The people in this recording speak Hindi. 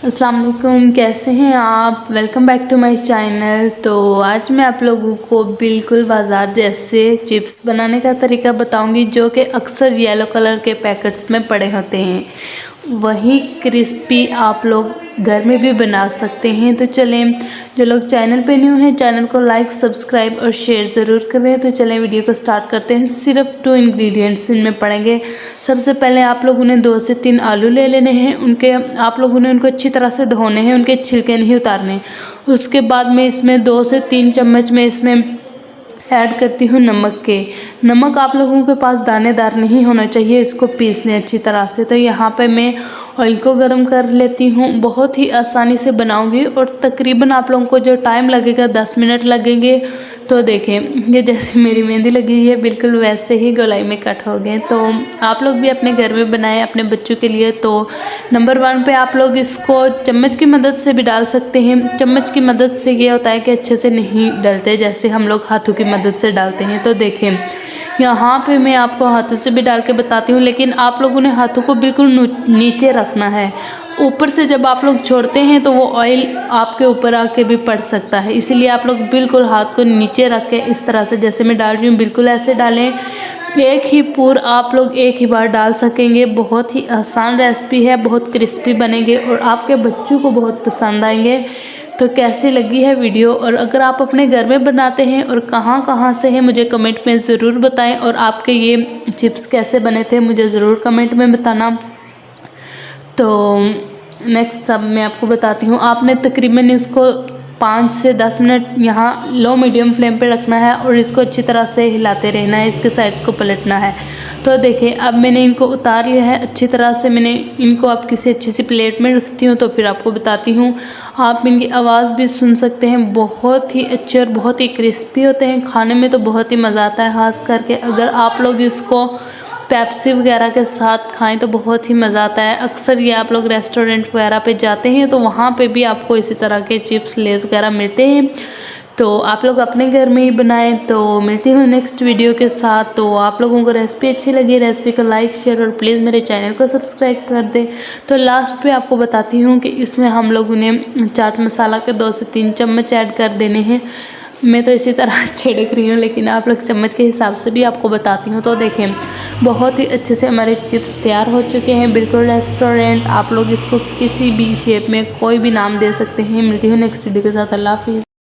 अस्सलाम वालेकुम, कैसे हैं आप। Welcome back to my channel. तो आज मैं आप लोगों को बिल्कुल बाज़ार जैसे चिप्स बनाने का तरीका बताऊंगी, जो कि अक्सर येलो कलर के पैकेट्स में पड़े होते हैं। वही क्रिस्पी आप लोग घर में भी बना सकते हैं। तो चलें, जो लोग चैनल पे न्यू हैं चैनल को लाइक, सब्सक्राइब और शेयर ज़रूर करें। तो चलें वीडियो को स्टार्ट करते हैं। सिर्फ 2 इंग्रेडिएंट्स इनमें पड़ेंगे। सबसे पहले आप लोगों ने 2 से 3 आलू ले लेने हैं। आप लोगों ने उनको अच्छी तरह से धोने हैं, उनके छिलके नहीं उतारने। उसके बाद में इसमें 2 से 3 चम्मच में इसमें ऐड करती हूँ नमक के। नमक आप लोगों के पास दानेदार नहीं होना चाहिए, इसको पीस लें अच्छी तरह से। तो यहाँ पे मैं ऑयल को गर्म कर लेती हूँ। बहुत ही आसानी से बनाऊँगी और तकरीबन आप लोगों को जो टाइम लगेगा 10 मिनट लगेंगे। तो देखें, ये जैसे मेरी मेहंदी लगी है बिल्कुल वैसे ही गोलाई में कट हो गए। तो आप लोग भी अपने घर में बनाएं अपने बच्चों के लिए। तो नंबर 1 पे आप लोग इसको चम्मच की मदद से भी डाल सकते हैं। चम्मच की मदद से ये होता है कि अच्छे से नहीं डलते, जैसे हम लोग हाथों की मदद से डालते हैं। तो देखें, यहाँ पे मैं आपको हाथों से भी डाल के बताती हूँ, लेकिन आप लोगों ने हाथों को बिल्कुल नीचे रखना है। ऊपर से जब आप लोग छोड़ते हैं तो वो ऑयल आपके ऊपर आके भी पड़ सकता है, इसीलिए आप लोग बिल्कुल हाथ को नीचे रख के इस तरह से जैसे मैं डाल रही हूँ बिल्कुल ऐसे डालें। एक ही पूर आप लोग एक ही बार डाल सकेंगे। बहुत ही आसान रेसिपी है, बहुत क्रिस्पी बनेंगे और आपके बच्चों को बहुत पसंद आएंगे। तो कैसी लगी है वीडियो, और अगर आप अपने घर में बनाते हैं और कहाँ से हैं मुझे कमेंट में ज़रूर बताएं। और आपके ये चिप्स कैसे बने थे मुझे ज़रूर कमेंट में बताना। तो नेक्स्ट अब मैं आपको बताती हूँ, आपने तकरीबन इसको 5 से 10 मिनट यहाँ लो मीडियम फ्लेम पे रखना है और इसको अच्छी तरह से हिलाते रहना है, इसके साइड्स को पलटना है। तो देखिए, अब मैंने इनको उतार लिया है अच्छी तरह से। मैंने इनको आप किसी अच्छी सी प्लेट में रखती हूँ तो फिर आपको बताती हूँ। आप इनकी आवाज़ भी सुन सकते हैं, बहुत ही अच्छे और बहुत ही क्रिस्पी होते हैं। खाने में तो बहुत ही मज़ा आता है, खास करके अगर आप लोग इसको पेप्सी वगैरह के साथ खाएं तो बहुत ही मज़ा आता है। अक्सर ये आप लोग रेस्टोरेंट वगैरह पे जाते हैं तो वहाँ पे भी आपको इसी तरह के चिप्स लेस वगैरह मिलते हैं। तो आप लोग अपने घर में ही बनाएं। तो मिलती हूँ नेक्स्ट वीडियो के साथ। तो आप लोगों को रेसिपी अच्छी लगी, रेसिपी को लाइक, शेयर और प्लीज़ मेरे चैनल को सब्सक्राइब कर दें। तो लास्ट पे आपको बताती हूँ कि इसमें हम लोगों ने चाट मसाला के 2 से 3 चम्मच ऐड कर देने हैं। मैं तो इसी तरह छिड़क रही हूँ, लेकिन आप लोग चम्मच के हिसाब से भी आपको बताती हूँ। तो देखें, बहुत ही अच्छे से हमारे चिप्स तैयार हो चुके हैं, बिल्कुल रेस्टोरेंट। आप लोग इसको किसी भी शेप में कोई भी नाम दे सकते हैं। मिलती हूँ नेक्स्ट वीडियो के साथ। अल्लाह हाफिज़।